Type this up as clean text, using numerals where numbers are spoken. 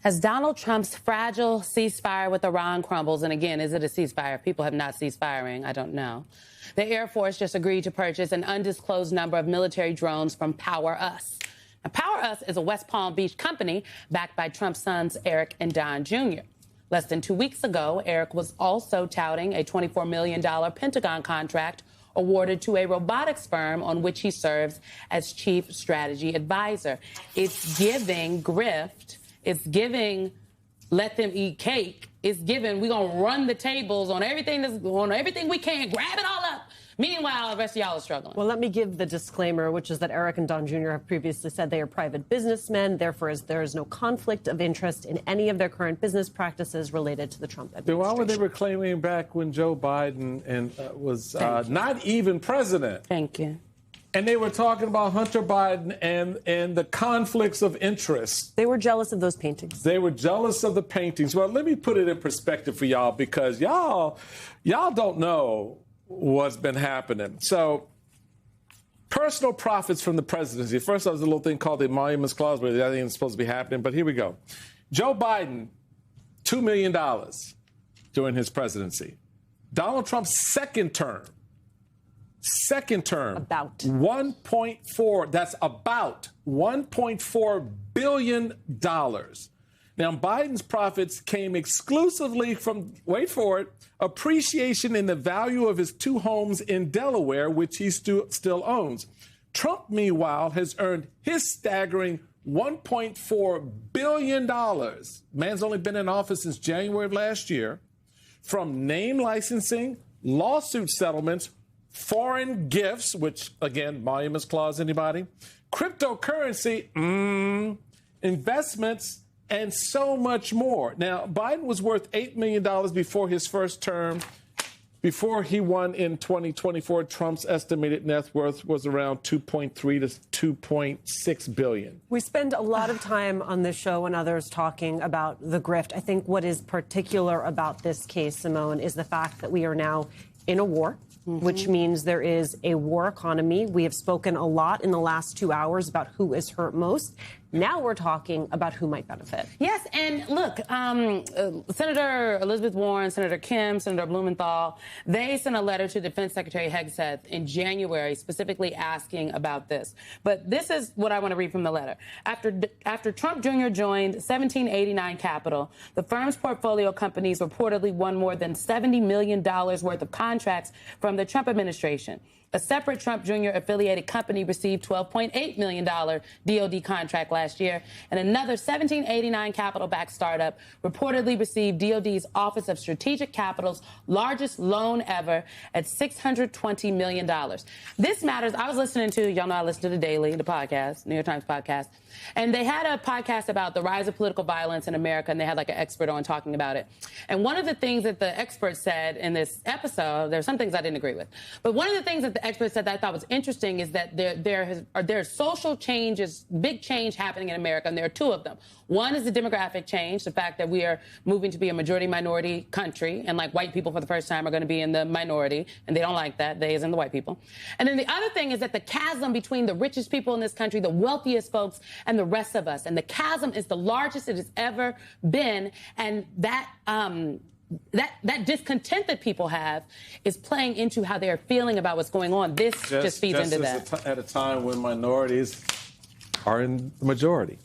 As Donald Trump's fragile ceasefire with Iran crumbles, and again, is it a ceasefire? People have not ceased firing. I don't know. The Air Force just agreed to purchase an undisclosed number of military drones from Power Us. Now, Power Us is a West Palm Beach company backed by Trump's sons, Eric and Don Jr. Less than 2 weeks ago, Eric was also touting a $24 million Pentagon contract awarded to a robotics firm on which he serves as chief strategy advisor. It's giving grift. It's giving let them eat cake. It's giving we're going to run the tables on everything we can, grab it all up. Meanwhile, the rest of y'all are struggling. Well, let me give the disclaimer, which is that Eric and Don Jr. have previously said they are private businessmen. Therefore, there is no conflict of interest in any of their current business practices related to the Trump administration. Then why were they reclaiming back when Joe Biden was not even president? Thank you. And they were talking about Hunter Biden and the conflicts of interest. They were jealous of those paintings. They were jealous of the paintings. Well, let me put it in perspective for y'all, because y'all don't know what's been happening. So, personal profits from the presidency. First, there was a little thing called the Emoluments Clause, where that ain't supposed to be happening. But here we go. Joe Biden, $2 million during his presidency. Donald Trump's second term, about 1.4. That's about $1.4 billion. Now, Biden's profits came exclusively from, wait for it, appreciation in the value of his two homes in Delaware, which he still owns. Trump, meanwhile, has earned his staggering $1.4 billion. Man's only been in office since January of last year, from name licensing, lawsuit settlements, foreign gifts, which, again, Emoluments Clause, anybody? Cryptocurrency, investments, and so much more. Now, Biden was worth $8 million before his first term. Before he won in 2024, Trump's estimated net worth was around $2.3 to $2.6 billion. We spend a lot of time on this show and others talking about the grift. I think what is particular about this case, Simone, is the fact that we are now in a war, which means there is a war economy. We have spoken a lot in the last 2 hours about who is hurt most. Now we're talking about who might benefit. Yes, and look, Senator Elizabeth Warren, Senator Kim, Senator Blumenthal, they sent a letter to Defense Secretary Hegseth in January specifically asking about this. But this is what I want to read from the letter. After Trump Jr. joined 1789 Capital, the firm's portfolio companies reportedly won more than $70 million worth of contracts from the Trump administration. A separate Trump Jr. affiliated company received $12.8 million DoD contract last year, and another 1789 Capital-backed startup reportedly received DoD's Office of Strategic Capital's largest loan ever at $620 million. This matters. I was listening to, y'all know I listen to The Daily, the podcast, New York Times podcast, and they had a podcast about the rise of political violence in America, and they had like an expert on talking about it. And one of the things that the expert said in this episode, there's some things I didn't agree with, but one of the things that the expert said that I thought was interesting is that there's social changes, big change happening in America, and there are two of them. One is the demographic change, the fact that we are moving to be a majority-minority country, and like white people for the first time are going to be in the minority, and they don't like that, they as in the white people. And then the other thing is that the chasm between the richest people in this country, the wealthiest folks, and the rest of us, and the chasm is the largest it has ever been, and that discontent that people have is playing into how they're feeling about what's going on. This just feeds into that. At a time when minorities are in the majority.